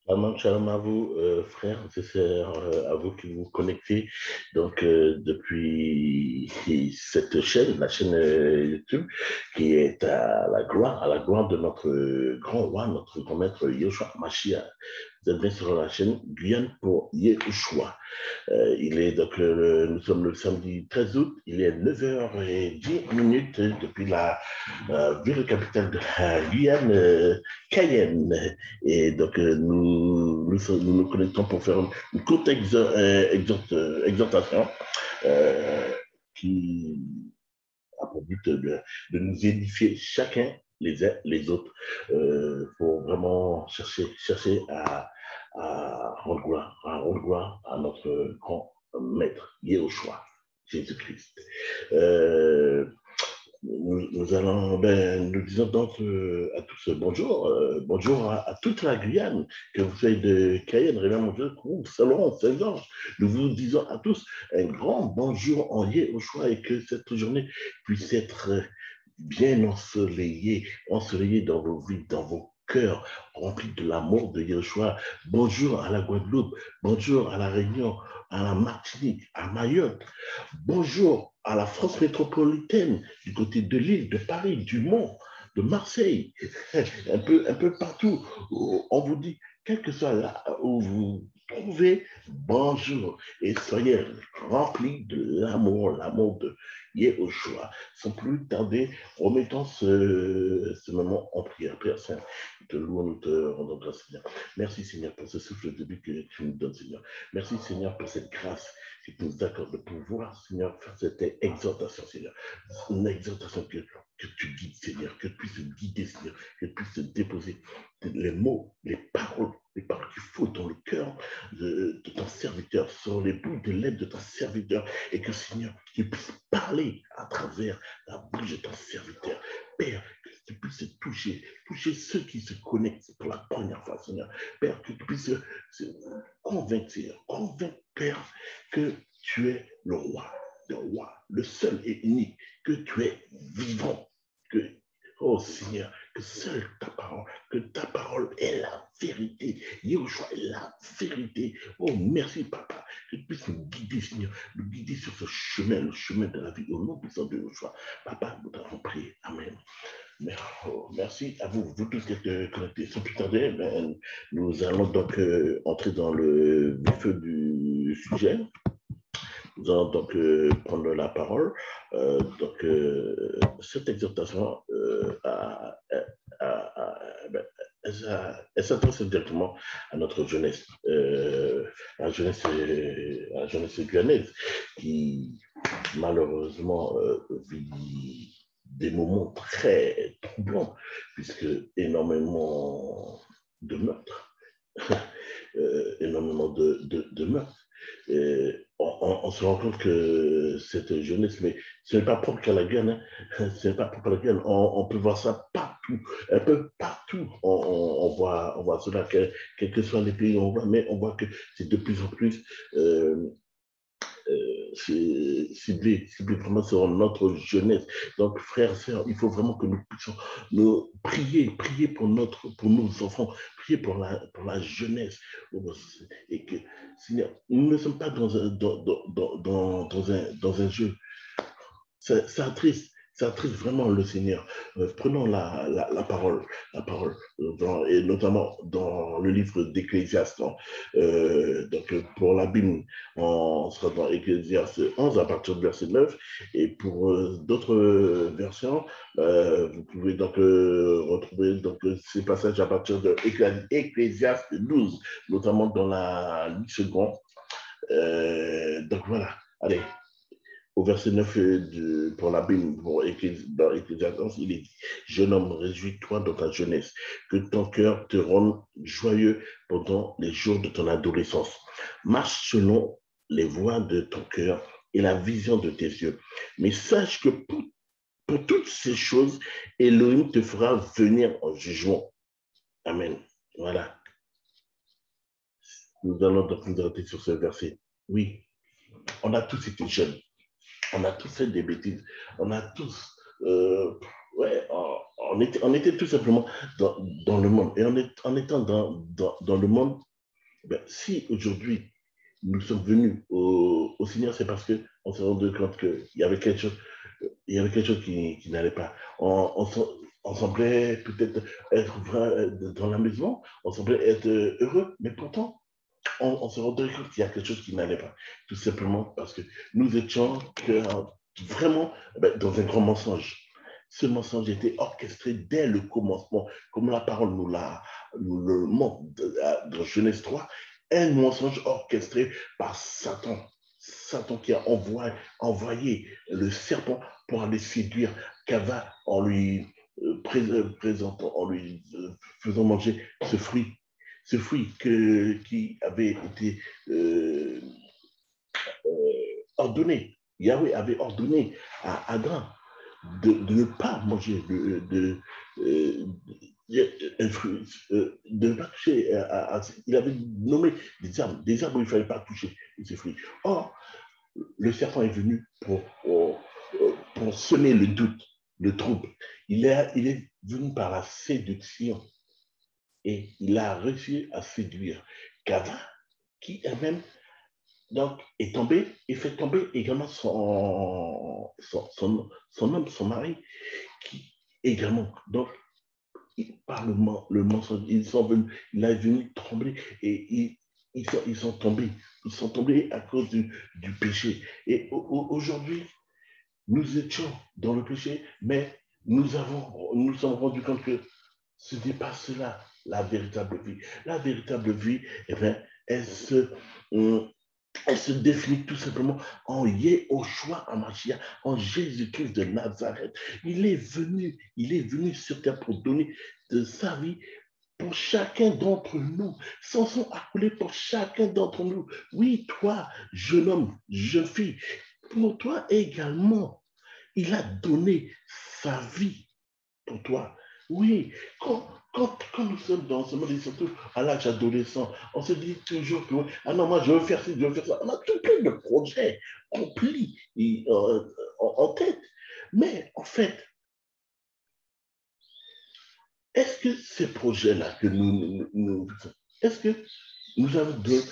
Shalom à vous, frères et sœurs, à vous qui vous connectez donc depuis cette chaîne, la chaîne YouTube, qui est à la gloire de notre grand roi, notre grand maître Yoshua Mashiach. Vous êtes bien sur la chaîne Guyane pour Yeshua. Nous sommes le samedi 13 août, il est 9h10 depuis la ville capitale de la Guyane, Cayenne. Et donc, nous nous connectons pour faire une courte exhortation euh, qui a pour but de nous édifier chacun les uns les autres pour vraiment chercher à rendre gloire à notre grand maître, Yeshua, Jésus-Christ. Euh, nous disons donc à tous bonjour, bonjour à toute la Guyane, que vous soyez de Cayenne, Réveil mon Dieu, Salon, Saint-Georges. Nous vous disons à tous un grand bonjour en Yeshua et que cette journée puisse être bien ensoleillée dans vos vies, dans vos cœurs, remplis de l'amour de Yeshua. Bonjour à la Guadeloupe, bonjour à la Réunion, à la Martinique, à Mayotte. Bonjour à la France métropolitaine, du côté de Lille, de Paris, du Mans, de Marseille, un peu partout. On vous dit, quel que soit là où vous trouvez, bonjour et soyez remplis de l'amour de Yeshua. Sans plus tarder, remettons ce moment en prière. Père Saint, nous te louons, nous te rendons grâce, Seigneur. Merci, Seigneur, pour ce souffle de vie que tu nous donnes, Seigneur. Merci, Seigneur, pour cette grâce qui nous accorde de pouvoir, Seigneur, faire cette exhortation, Seigneur. Une exhortation que tu guides, Seigneur, que tu puisses guider, Seigneur, que tu puisses déposer les mots, les paroles qu'il faut dans le cœur de ton serviteur, sur les bouts de lèvres de ton serviteur, et que, Seigneur, tu puisses parler à travers la bouche de ton serviteur. Père, que tu puisses toucher ceux qui se connectent pour la première fois, Seigneur. Père, que tu puisses convaincre, Seigneur, Père, que tu es le roi, le seul et unique, que tu es vivant, que, oh Seigneur, que ta parole est la vérité. Yeshua est la vérité. Oh, merci, Papa, que tu puisses nous guider, Seigneur, nous guider sur ce chemin, le chemin de la vie, au nom puissant de Yeshua. Papa, nous t'avons prié. Amen. Merci à vous, vous tous qui êtes connectés. Sans plus tarder, nous allons donc entrer dans le vif du sujet. Nous allons donc prendre la parole. Cette exhortation elle s'adresse directement à notre jeunesse, à la jeunesse guyanaise, qui malheureusement vit des moments très troublants, puisque énormément de meurtres, énormément de meurtres. On se rend compte que cette jeunesse, mais ce n'est pas propre qu'à la Guyane, hein. Ce n'est pas propre à la Guyane. On peut voir ça partout, un peu partout. On voit cela, quels que soient les pays où on voit, mais on voit que c'est de plus en plus ciblé vraiment sur notre jeunesse. Donc, frères et sœurs, il faut vraiment que nous puissions prier pour nos enfants, prier pour la jeunesse. Et que, Seigneur, nous ne sommes pas dans un jeu. Ça attriste vraiment le Seigneur. Prenons la parole, et notamment dans le livre d'Ecclésiaste. Donc, pour la Bible, on sera dans Ecclésiaste 11 à partir du verset 9. Et pour d'autres versions, vous pouvez donc retrouver ces passages à partir de Ecclésiaste 12, notamment dans la Ligue seconde. Donc voilà, allez, au verset 9 pour la Bible, dans Ecclésiaste, il est dit, jeune homme, réjouis-toi dans ta jeunesse, que ton cœur te rende joyeux pendant les jours de ton adolescence. Marche selon les voies de ton cœur et la vision de tes yeux. Mais sache que pour toutes ces choses, Elohim te fera venir en jugement. Amen. Voilà. Nous allons donc nous arrêter sur ce verset. Oui, on a tous été jeunes. On a tous fait des bêtises. On a tous ouais, on était tout simplement dans le monde. Et en étant dans le monde, ben, si aujourd'hui nous sommes venus au Seigneur, c'est parce qu'on s'est rendu compte qu'il y avait quelque chose, qui n'allait pas. On semblait peut-être être dans la maison, on semblait être heureux, mais pourtant, on se rendait compte qu'il y a quelque chose qui n'allait pas. Tout simplement parce que nous étions vraiment dans un grand mensonge. Ce mensonge était orchestré dès le commencement, comme la parole nous le montre dans Genèse 3, un mensonge orchestré par Satan. Satan qui a envoyé le serpent pour aller séduire Cava en lui présentant, en lui faisant manger ce fruit qui avait été ordonné. Yahweh avait ordonné à Adam de ne pas manger un fruit, de ne pas toucher. Il avait nommé des arbres où il ne fallait pas toucher ces fruits. Or, le serpent est venu pour semer le doute, le trouble. Il est venu par la séduction et il a réussi à séduire Gava, qui elle-même donc, est tombé et fait tomber également son homme, son mari, qui également, donc, par le mensonge, il est venu trembler et ils sont tombés. Ils sont tombés à cause du péché. Et aujourd'hui, nous étions dans le péché, mais nous sommes rendus compte que ce n'est pas cela, la véritable vie. La véritable vie, eh bien, elle se définit tout simplement en Yehoshua HaMashiach, en Jésus-Christ de Nazareth. Il est venu sur terre pour donner de sa vie pour chacun d'entre nous, sans son accolé pour chacun d'entre nous. Oui, toi, jeune homme, jeune fille, pour toi également, il a donné sa vie pour toi. Oui, quand nous sommes dans ce monde, et surtout à l'âge adolescent, on se dit toujours que ah non, moi je veux faire ci, je veux faire ça. On a tout plein de projets remplis en tête. Mais en fait, est-ce que ces projets-là que est-ce que nous sommes venus,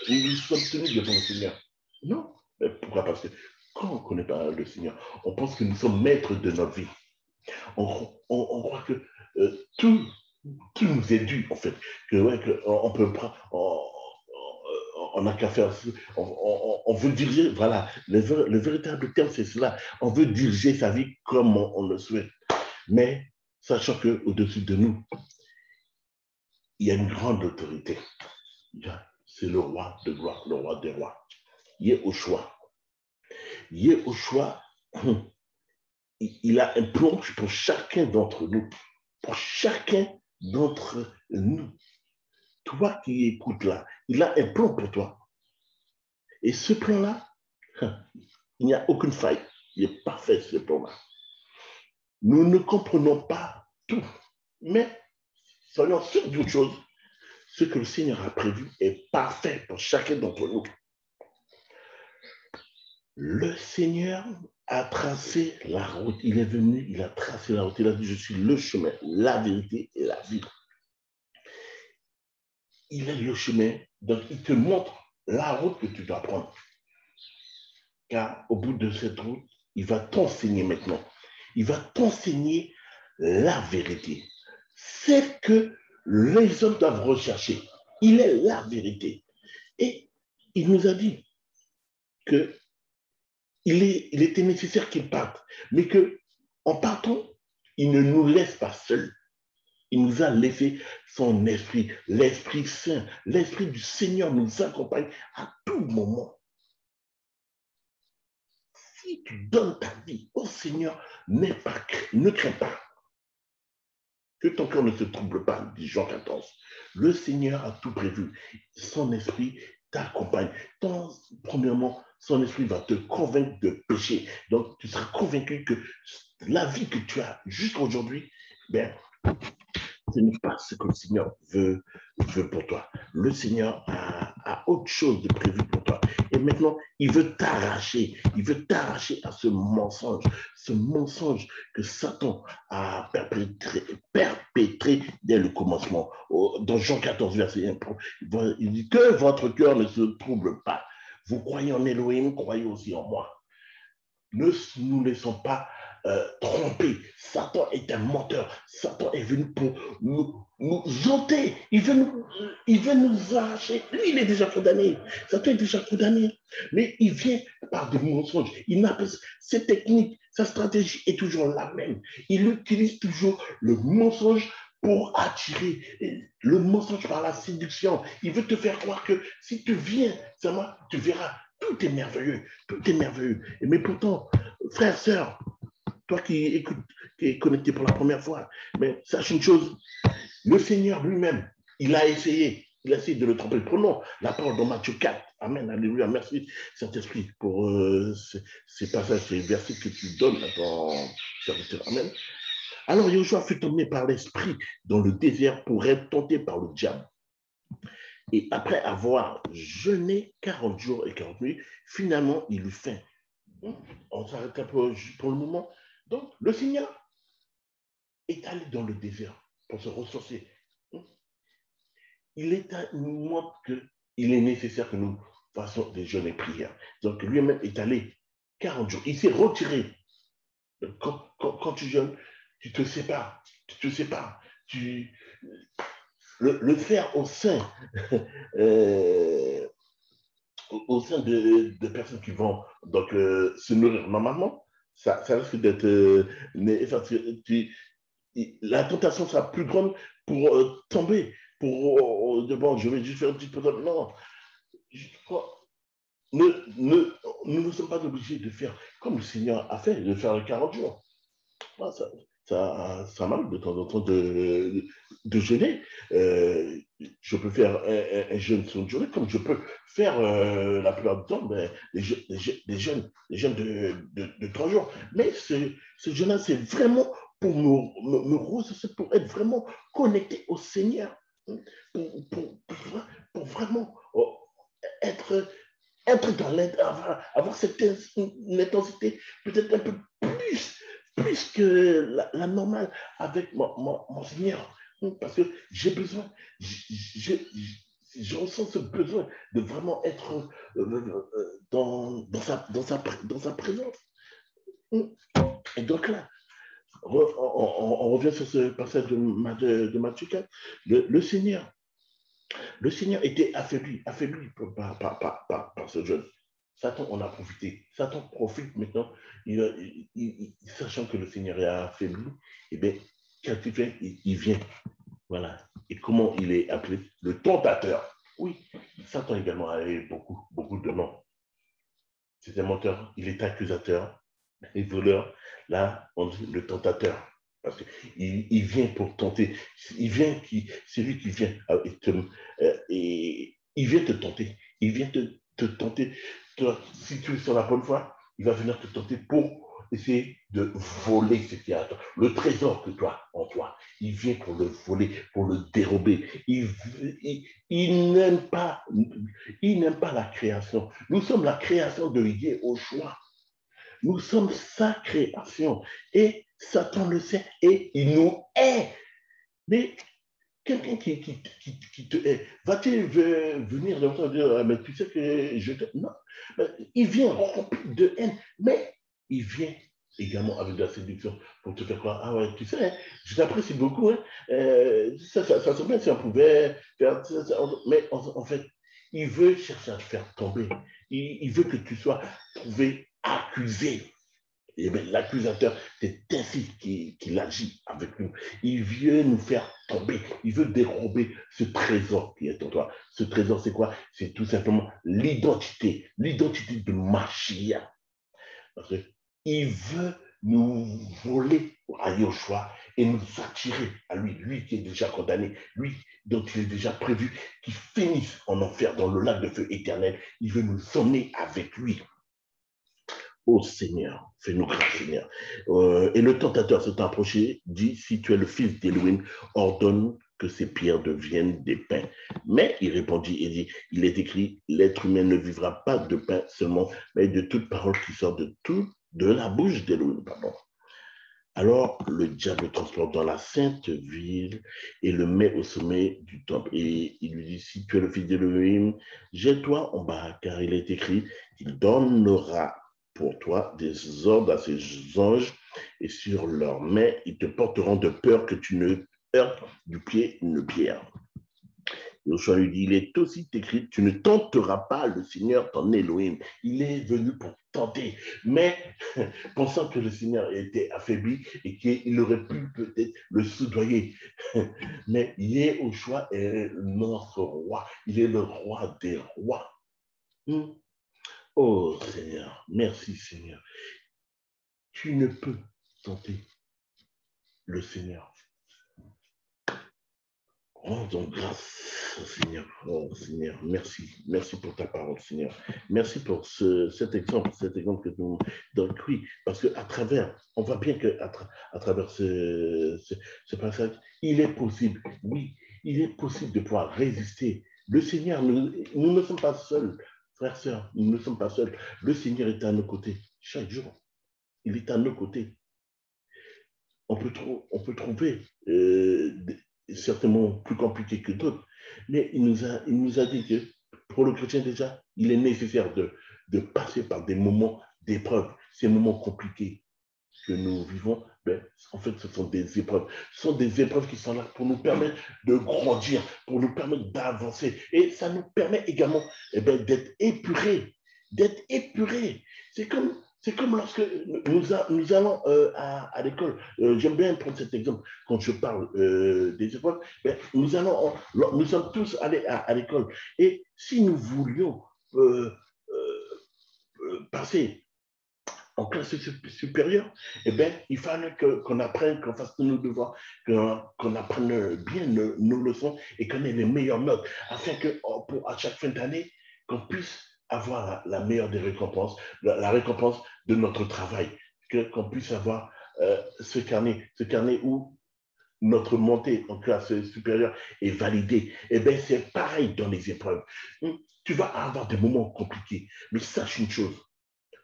nous sommes tenus devant le Seigneur? Non. Mais pourquoi? Parce que quand on ne connaît pas le Seigneur, on pense que nous sommes maîtres de notre vie. On croit que tout nous est dû, en fait. On peut prendre, on n'a qu'à faire, on veut diriger, voilà, le véritable terme, c'est cela. On veut diriger sa vie comme on le souhaite. Mais sachant qu'au-dessus de nous, il y a une grande autorité. C'est le roi de gloire, le roi des rois. Yehoshua. Yehoshua, il a un plan pour chacun d'entre nous. Pour chacun d'entre nous. Toi qui écoutes là, il a un plan pour toi. Et ce plan-là, il n'y a aucune faille. Il est parfait, ce plan-là. Nous ne comprenons pas tout, mais soyons sûrs d'une chose, ce que le Seigneur a prévu est parfait pour chacun d'entre nous. Le Seigneur a tracé la route. Il est venu, il a tracé la route. Il a dit, je suis le chemin, la vérité et la vie. Il est le chemin, donc il te montre la route que tu dois prendre. Car au bout de cette route, il va t'enseigner maintenant. Il va t'enseigner la vérité. C'est que les hommes doivent rechercher. Il est la vérité. Et il nous a dit que il était nécessaire qu'il parte, mais qu'en partant, il ne nous laisse pas seuls. Il nous a laissé son esprit, l'Esprit Saint, l'Esprit du Seigneur nous accompagne à tout moment. Si tu donnes ta vie au Seigneur, ne crains pas. Que ton cœur ne se trouble pas, dit Jean 14. Le Seigneur a tout prévu. Son esprit t'accompagne. Premièrement, son esprit va te convaincre de pécher. Donc, tu seras convaincu que la vie que tu as jusqu'à aujourd'hui, ben, ce n'est pas ce que le Seigneur veut pour toi. Le Seigneur a autre chose de prévu pour toi. toi. Et maintenant, il veut t'arracher à ce mensonge que Satan a perpétré dès le commencement. Dans Jean 14, verset 1, il dit que votre cœur ne se trouble pas. Vous croyez en Elohim, croyez aussi en moi. Ne nous laissons pas tromper. Satan est un menteur. Satan est venu pour nous ôter. Il veut nous arracher. Lui, il est déjà condamné. Satan est déjà condamné. Mais il vient par des mensonges. Ses techniques, sa stratégie est toujours la même. Il utilise toujours le mensonge pour attirer, le mensonge par la séduction. Il veut te faire croire que si tu viens, tu verras. Tout est merveilleux, tout est merveilleux. Mais pourtant, frère, sœur, toi qui es connecté pour la première fois, mais sache une chose, le Seigneur lui-même, il a essayé de le tromper. Prenons la parole dans Matthieu 4. Amen, alléluia. Merci, Saint-Esprit, pour ces passages, ces versets que tu donnes à ton serviteur. Amen. Alors, Joshua fut emmené par l'Esprit dans le désert pour être tenté par le diable. Et après avoir jeûné 40 jours et 40 nuits, finalement, il eut faim. On s'arrête un peu pour le moment. Donc, le Seigneur est allé dans le désert pour se ressourcer. Il est à nous montre qu'il est nécessaire que nous fassions des jeûnes et prières. Donc, lui-même est allé 40 jours. Il s'est retiré. Quand tu jeûnes, tu te sépares. Le faire au sein de personnes qui vont donc se nourrir normalement, ça risque d'être la tentation sera plus grande pour tomber, pour bon, je vais juste faire un petit peu de... Non, nous ne sommes pas obligés de faire comme le Seigneur a fait, de faire les 40 jours. Ça marche de temps en temps de jeûner. Je peux faire un jeûne sur une journée, comme je peux faire la plupart du temps des jeûnes de 3 jours. Mais ce jeûne-là, c'est vraiment pour me ressourcer, pour être vraiment connecté au Seigneur, pour vraiment être dans avoir cette intensité peut-être un peu plus que la normale avec mon Seigneur. Parce que j'ai besoin, je ressens ce besoin de vraiment être dans sa présence. Et donc là, on revient sur ce passage de Matthieu 4. Le Seigneur était affaibli par ce jeune. Satan en a profité. Satan profite maintenant, sachant que le Seigneur est affaibli, et bien, qu'est-ce qu'il fait? Il vient. Voilà. Et comment il est appelé? Le tentateur. Oui, Satan également a beaucoup de noms. C'est un menteur, il est accusateur, il est voleur. Là, on dit le tentateur. Parce qu'il vient pour tenter. C'est lui qui vient et il vient te tenter. Il vient te tenter. Toi, si tu es sur la bonne voie, il va venir te tenter pour essayer de voler ce qu'il y a à toi. Le trésor que tu as en toi. Il vient pour le voler, pour le dérober. Il n'aime pas la création. Nous sommes la création de Yehoshua. Nous sommes sa création. Et Satan le sait et il nous hait. Mais quelqu'un qui te hait, va-t-il venir de toi dire, mais tu sais que je te... Non. Il vient rempli de haine, mais il vient également avec de la séduction pour te faire croire, ah ouais, tu sais, je t'apprécie beaucoup, hein, ça serait bien si on pouvait faire ça, mais en fait, il veut chercher à te faire tomber. Il veut que tu sois trouvé accusé. Et bien, l'accusateur, c'est ainsi qu'il agit avec nous. Il veut nous faire tomber. Il veut dérober ce trésor qui est en toi. Ce trésor, c'est quoi? C'est tout simplement l'identité de Mashiach. Parce qu'il veut nous voler à Yoshua et nous attirer à lui qui est déjà condamné, lui dont il est déjà prévu qu'il finisse en enfer dans le lac de feu éternel. Il veut nous emmener avec lui. Ô Seigneur, fais-nous grâce, Seigneur. Et le tentateur s'est approché, dit, si tu es le fils d'Élohim, ordonne que ces pierres deviennent des pains. Mais il répondit et dit, il est écrit, l'être humain ne vivra pas de pain seulement, mais de toute parole qui sort de la bouche d'Élohim. Alors le diable le transporte dans la sainte ville et le met au sommet du temple. Et il lui dit, si tu es le fils d'Élohim, jette-toi en bas, car il est écrit, il donnera pour toi des ordres à ses anges, et sur leurs mains, ils te porteront de peur que tu ne heurtes du pied une pierre. Joshua lui dit, il est aussi écrit, tu ne tenteras pas le Seigneur ton Elohim. Il est venu pour tenter, mais pensant que le Seigneur était affaibli et qu'il aurait pu peut-être le soudoyer. Mais Joshua est notre roi, il est le roi des rois. Oh Seigneur, merci Seigneur. Tu ne peux tenter le Seigneur. Rendons grâce au Seigneur. Oh Seigneur, merci. Merci pour ta parole, Seigneur. Merci pour cet exemple que nous donnes. Oui, parce qu'à travers, on voit bien qu'à travers ce passage, il est possible, oui, il est possible de pouvoir résister. Le Seigneur, nous ne sommes pas seuls, frères, sœurs, nous ne sommes pas seuls. Le Seigneur est à nos côtés chaque jour. Il est à nos côtés. On peut trouver certainement plus compliqué que d'autres, mais il nous a dit que pour le chrétien déjà, il est nécessaire de passer par des moments d'épreuve, ces moments compliqués que nous vivons. Ben, en fait, ce sont des épreuves. Ce sont des épreuves qui sont là pour nous permettre de grandir, pour nous permettre d'avancer. Et ça nous permet également d'être épurés, C'est comme lorsque nous allons à l'école. J'aime bien prendre cet exemple quand je parle des épreuves. Ben, nous sommes tous allés à l'école. Et si nous voulions passer en classe supérieure, eh bien, il fallait qu'on apprenne, qu'on fasse nos devoirs, qu'on apprenne bien nos leçons et qu'on ait les meilleures notes, afin que à chaque fin d'année, qu'on puisse avoir la meilleure des récompenses, la récompense de notre travail, qu'on puisse avoir ce carnet où notre montée en classe supérieure est validée. Eh bien, c'est pareil dans les épreuves. Tu vas avoir des moments compliqués, mais sache une chose,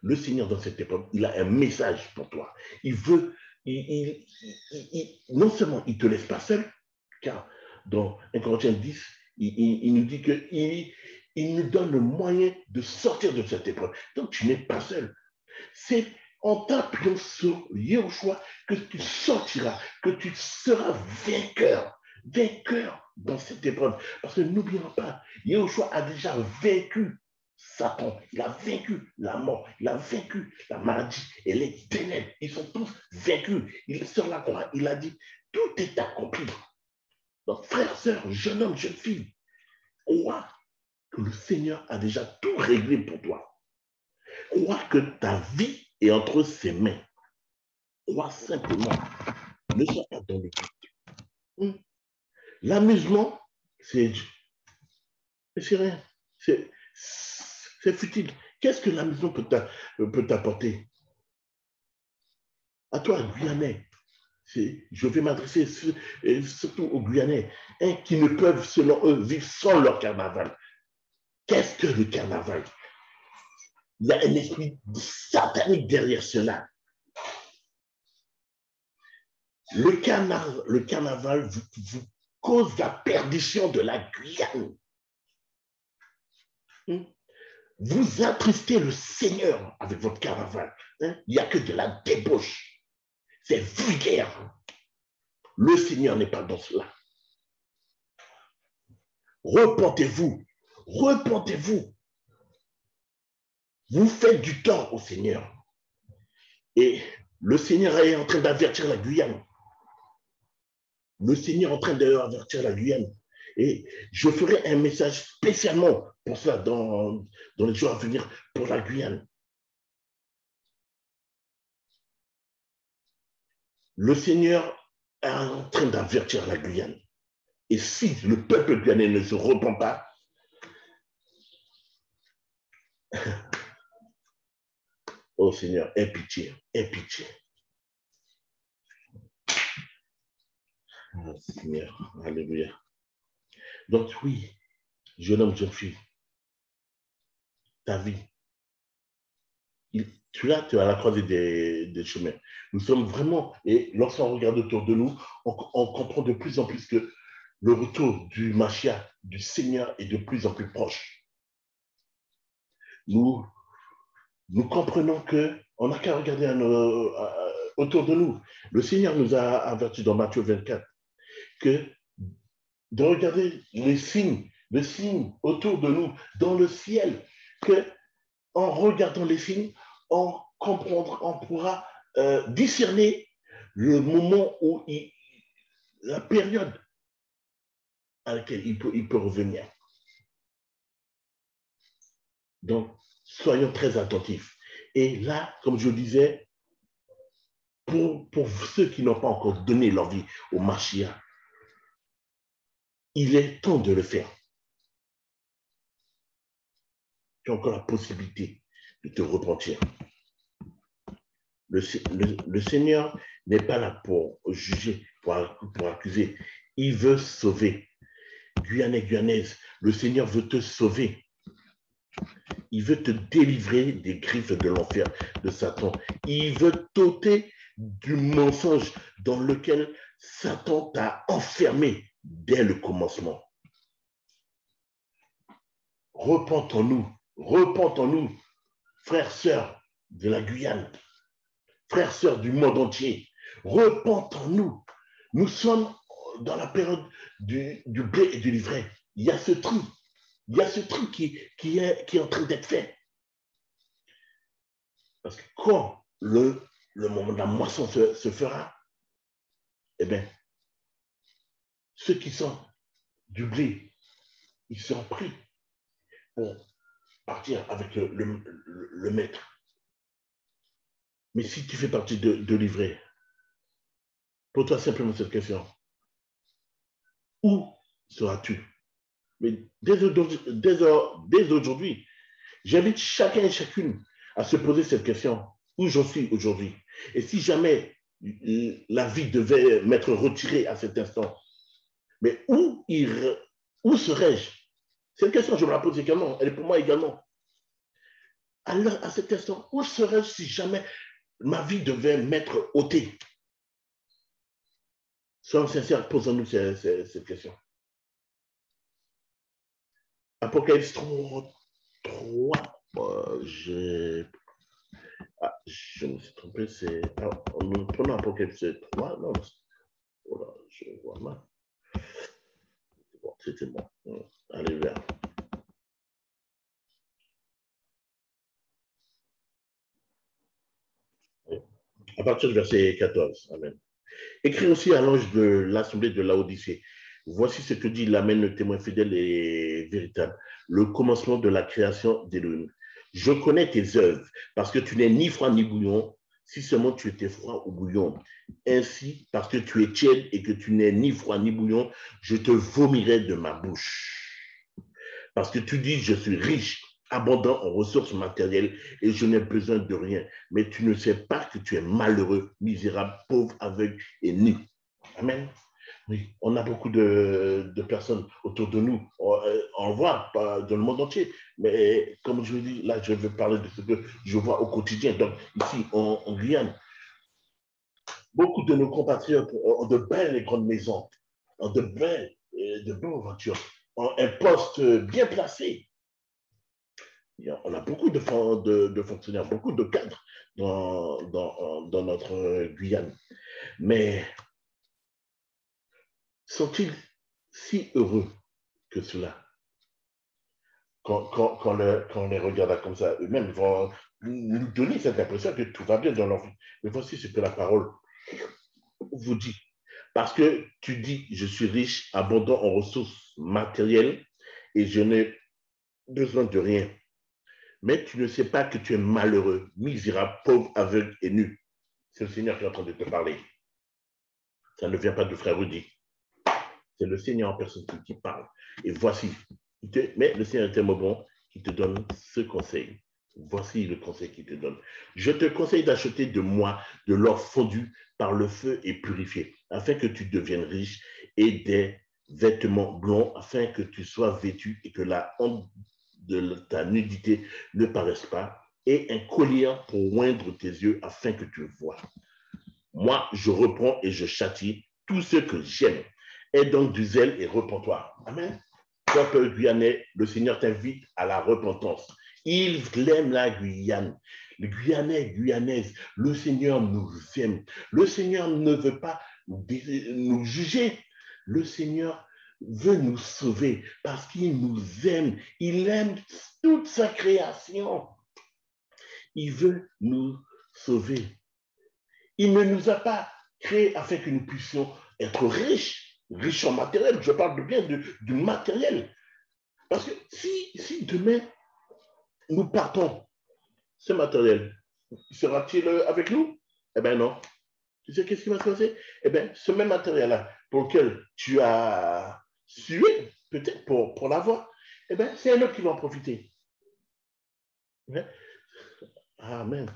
le Seigneur, dans cette épreuve, il a un message pour toi. Il veut, non seulement il ne te laisse pas seul, car dans 1 Corinthiens 10, il nous dit qu'il nous donne le moyen de sortir de cette épreuve. Donc, tu n'es pas seul. C'est en t'appuyant sur Yahushua que tu sortiras, que tu seras vainqueur dans cette épreuve. Parce que n'oublions pas, Yahushua a déjà vaincu Satan, il a vaincu la mort, il a vaincu la maladie et les ténèbres. Ils sont tous vaincus. Il est sur la croix, il a dit, tout est accompli. Donc, frères, sœurs, jeune homme, jeune fille, crois que le Seigneur a déjà tout réglé pour toi. Crois que ta vie est entre ses mains. Crois simplement. Ne sois pas dans le doute. L'amusement, c'est rien. C'est futile. Qu'est-ce que l'amusement peut t'apporter? À toi, Guyanais. Je vais m'adresser surtout aux Guyanais qui ne peuvent, selon eux, vivre sans leur carnaval. Qu'est-ce que le carnaval? Il y a un esprit satanique derrière cela. Le carnaval vous cause la perdition de la Guyane. Vous attristez le Seigneur avec votre carnaval. Il n'y a que de la débauche. C'est vulgaire. Le Seigneur n'est pas dans cela. Repentez-vous. Repentez-vous. Vous faites du tort au Seigneur. Et le Seigneur est en train d'avertir la Guyane. Le Seigneur est en train d'avertir la Guyane. Et je ferai un message spécialement pour ça dans les jours à venir pour la Guyane. Le Seigneur est en train d'avertir la Guyane. Et si le peuple guyanais ne se repent pas, oh Seigneur, aie pitié, aie pitié. Ah, Seigneur, alléluia. Donc oui, jeune homme, jeune fille, ta vie, tu es à la croisée des chemins. Nous sommes vraiment, et lorsqu'on regarde autour de nous, on comprend de plus en plus que le retour du Mashiach, du Seigneur, est de plus en plus proche. Nous comprenons qu'on n'a qu'à regarder autour de nous. Le Seigneur nous a avertis dans Matthieu 24 que de regarder les signes autour de nous, dans le ciel, que en regardant les signes, on pourra discerner le moment où la période à laquelle il peut revenir. Donc, soyons très attentifs. Et là, comme je disais, pour ceux qui n'ont pas encore donné leur vie au Mashiach, il est temps de le faire. Tu as encore la possibilité de te repentir. Le Seigneur n'est pas là pour juger, pour accuser. Il veut sauver. Guyanais, Guyanaise, le Seigneur veut te sauver. Il veut te délivrer des griffes de l'enfer, de Satan. Il veut t'ôter du mensonge dans lequel Satan t'a enfermé dès le commencement. Repentons-nous, frères, sœurs de la Guyane, frères, sœurs du monde entier, repentons-nous. Nous sommes dans la période du blé et du livret. Il y a ce tri. Il y a ce tri qui est en train d'être fait. Parce que quand le moment de la moisson se fera, eh bien, ceux qui sont du blé, ils seront pris pour partir avec le maître. Mais si tu fais partie de livret, pose-toi simplement cette question. Où seras-tu? Mais dès aujourd'hui, j'invite chacun et chacune à se poser cette question. Où j'en suis aujourd'hui? Et si jamais la vie devait m'être retirée à cet instant, mais où serais-je? Cette question, je me la pose également. Elle est pour moi également. Alors, à cet instant, où serais-je si jamais ma vie devait m'être ôtée? Soyons sincères, posons-nous cette question. Apocalypse 3, je me suis trompé, c'est... Nous prenons Apocalypse 3, non, voilà, je vois mal. Bon, c'était bon. Allez, vers. À partir du verset 14, Amen. Écrit aussi à l'ange de l'assemblée de Laodicée. Voici ce que dit l'Amen, le témoin fidèle et véritable, le commencement de la création d'Élohim. Je connais tes œuvres, parce que tu n'es ni froid ni bouillon, si seulement tu étais froid ou bouillon. Ainsi, parce que tu es tiède et que tu n'es ni froid ni bouillon, je te vomirai de ma bouche. Parce que tu dis, je suis riche, abondant en ressources matérielles et je n'ai besoin de rien. Mais tu ne sais pas que tu es malheureux, misérable, pauvre, aveugle et nu. Amen. Oui, on a beaucoup de personnes autour de nous. On voit dans le monde entier. Mais comme je vous dis, là, je vais parler de ce que je vois au quotidien. Donc, ici, en Guyane, beaucoup de nos compatriotes ont de belles et grandes maisons, ont de belles voitures, ont un poste bien placé. On a beaucoup de fonctionnaires, beaucoup de cadres dans notre Guyane. Mais sont-ils si heureux que cela? Quand on les regarde comme ça, eux-mêmes vont nous donner cette impression que tout va bien dans leur vie. Mais voici ce que la parole vous dit. Parce que tu dis, je suis riche, abondant en ressources matérielles et je n'ai besoin de rien. Mais tu ne sais pas que tu es malheureux, misérable, pauvre, aveugle et nu. C'est le Seigneur qui est en train de te parler. Ça ne vient pas de frère Rudy. C'est le Seigneur en personne qui parle. Et voici, mais le Seigneur est tellement bon qui te donne ce conseil. Voici le conseil qu'il te donne. Je te conseille d'acheter de moi de l'or fondu par le feu et purifié. afin que tu deviennes riche, et des vêtements blonds, afin que tu sois vêtu et que la honte de ta nudité ne paraisse pas, et un collier pour oindre tes yeux, afin que tu vois. Moi, je reprends et je châtie tous ceux que j'aime. Aie donc du zèle et repens-toi. Amen. Peuple guyanais, le Seigneur t'invite à la repentance. Il aime la Guyane. Le Guyanais, Guyanaise, le Seigneur nous aime. Le Seigneur ne veut pas nous juger. Le Seigneur veut nous sauver parce qu'il nous aime. Il aime toute sa création. Il veut nous sauver. Il ne nous a pas créés afin que nous puissions être riches, riches en matériel. Je parle bien du matériel. Parce que si demain, nous partons, ce matériel, sera-t-il avec nous? Eh bien non. Tu sais qu'est-ce qui va se passer? Eh bien, ce même matériel-là, pour lequel tu as sué, peut-être pour l'avoir, eh bien, c'est un autre qui va en profiter. Amen.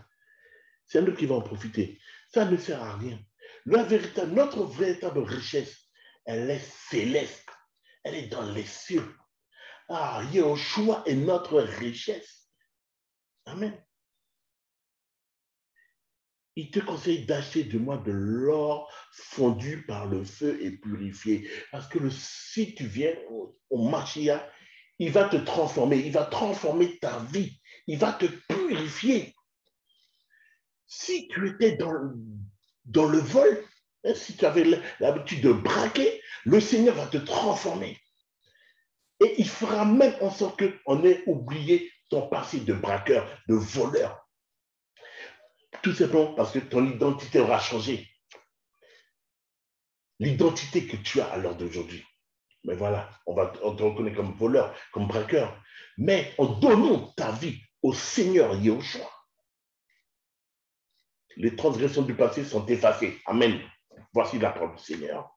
C'est un autre qui va en profiter. Ça ne sert à rien. Notre véritable richesse, elle est céleste. Elle est dans les cieux. Ah, Yahushua est notre richesse. Amen. Il te conseille d'acheter de moi de l'or fondu par le feu et purifié. Parce que si tu viens au Mashiach, il va te transformer. Il va transformer ta vie. Il va te purifier. Si tu étais dans le vol, si tu avais l'habitude de braquer, le Seigneur va te transformer. Et il fera même en sorte qu'on ait oublié ton passé de braqueur, de voleur. Tout simplement parce que ton identité aura changé. L'identité que tu as à l'heure d'aujourd'hui. Mais voilà, on te reconnaît comme voleur, comme braqueur. Mais en donnant ta vie au Seigneur Yahushua, les transgressions du passé sont effacées. Amen. Voici la parole du Seigneur.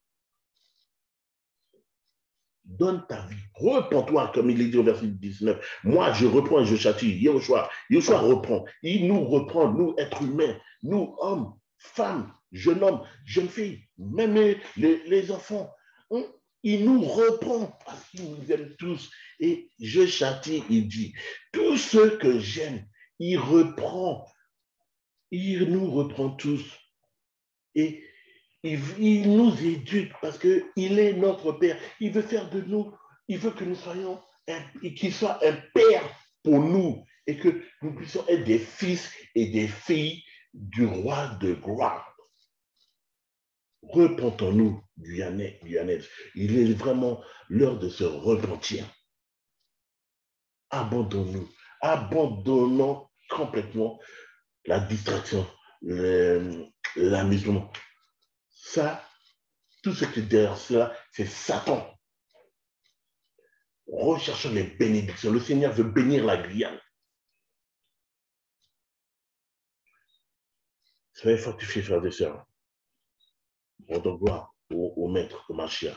Donne ta vie. Repends-toi, comme il est dit au verset 19. Moi, je reprends et je châtie. Yahushua reprend. Il nous reprend, nous, êtres humains, nous, hommes, femmes, jeunes hommes, jeunes filles, même les enfants. Il nous reprend parce qu'il nous aime tous. Et je châtie, il dit. Tous ceux que j'aime, il reprend. Il nous reprend tous. Et il nous éduque parce qu'il est notre Père. Il veut faire de nous, il veut que nous soyons, qu'il soit un Père pour nous et que nous puissions être des fils et des filles du roi de gloire. Repentons-nous, Guyanais, Guyanaises. Il est vraiment l'heure de se repentir. Abandonnons-nous. Abandonnons complètement la distraction, l'amusement. Ça, tout ce qui est derrière cela, c'est Satan. Recherchons les bénédictions. Le Seigneur veut bénir la Guyane. Soyez fortifiés, frères et sœurs. Rendons gloire au Maître, au Mashiach.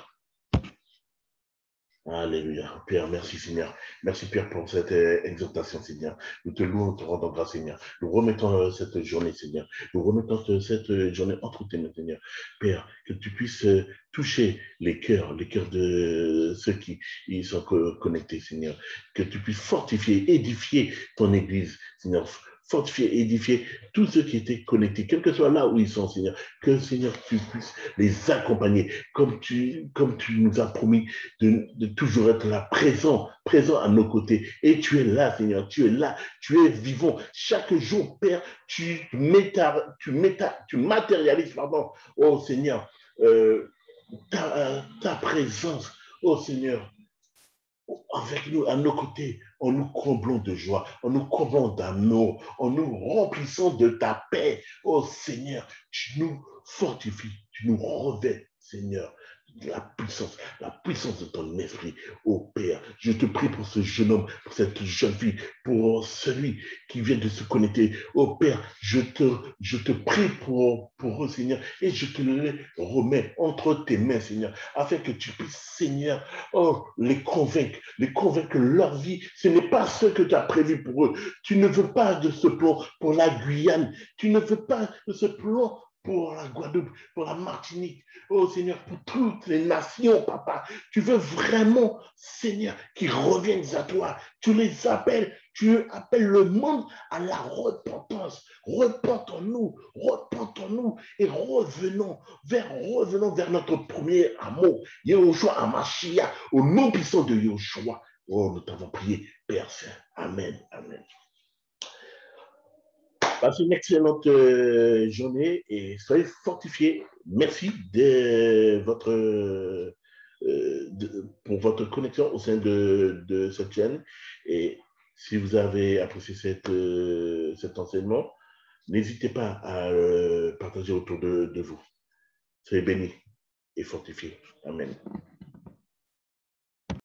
Alléluia. Père, merci Seigneur. Merci Père pour cette exhortation, Seigneur. Nous te louons, nous te rendons grâce, Seigneur. Nous remettons cette journée, Seigneur. Nous remettons cette journée entre tes mains, Seigneur. Père, que tu puisses toucher les cœurs de ceux qui y sont connectés, Seigneur. Que tu puisses fortifier, édifier ton Église, Seigneur. Fortifier, édifier tous ceux qui étaient connectés, quel que soit là où ils sont, Seigneur. Que, Seigneur, tu puisses les accompagner, comme tu nous as promis de toujours être là, présent à nos côtés. Et tu es là, Seigneur, tu es là, tu es vivant. Chaque jour, Père, tu matérialises, oh Seigneur, ta présence, oh Seigneur, avec nous, à nos côtés, en nous comblant de joie, en nous comblant d'amour, en nous remplissant de ta paix. Oh Seigneur, tu nous fortifies, tu nous revêtes, Seigneur, la puissance de ton esprit. Oh Père, je te prie pour ce jeune homme, pour cette jeune fille, pour celui qui vient de se connecter. Oh Père, je te prie pour eux, Seigneur, et je te les remets entre tes mains, Seigneur, afin que tu puisses, Seigneur, les convaincre que leur vie, ce n'est pas ce que tu as prévu pour eux. Tu ne veux pas de ce plan pour la Guyane. Tu ne veux pas de ce plan pour la Guadeloupe, pour la Martinique, oh Seigneur, pour toutes les nations, papa. Tu veux vraiment, Seigneur, qu'ils reviennent à toi. Tu les appelles, tu appelles le monde à la repentance. Repentons-nous et revenons vers notre premier amour. Yahushua Amashia, au nom puissant de Yahushua. Oh, nous t'avons prié, Père Saint. Amen, amen. Passez une excellente journée et soyez fortifiés. Merci pour votre connexion au sein de cette chaîne. Et si vous avez apprécié cet enseignement, n'hésitez pas à partager autour de vous. Soyez bénis et fortifiés. Amen.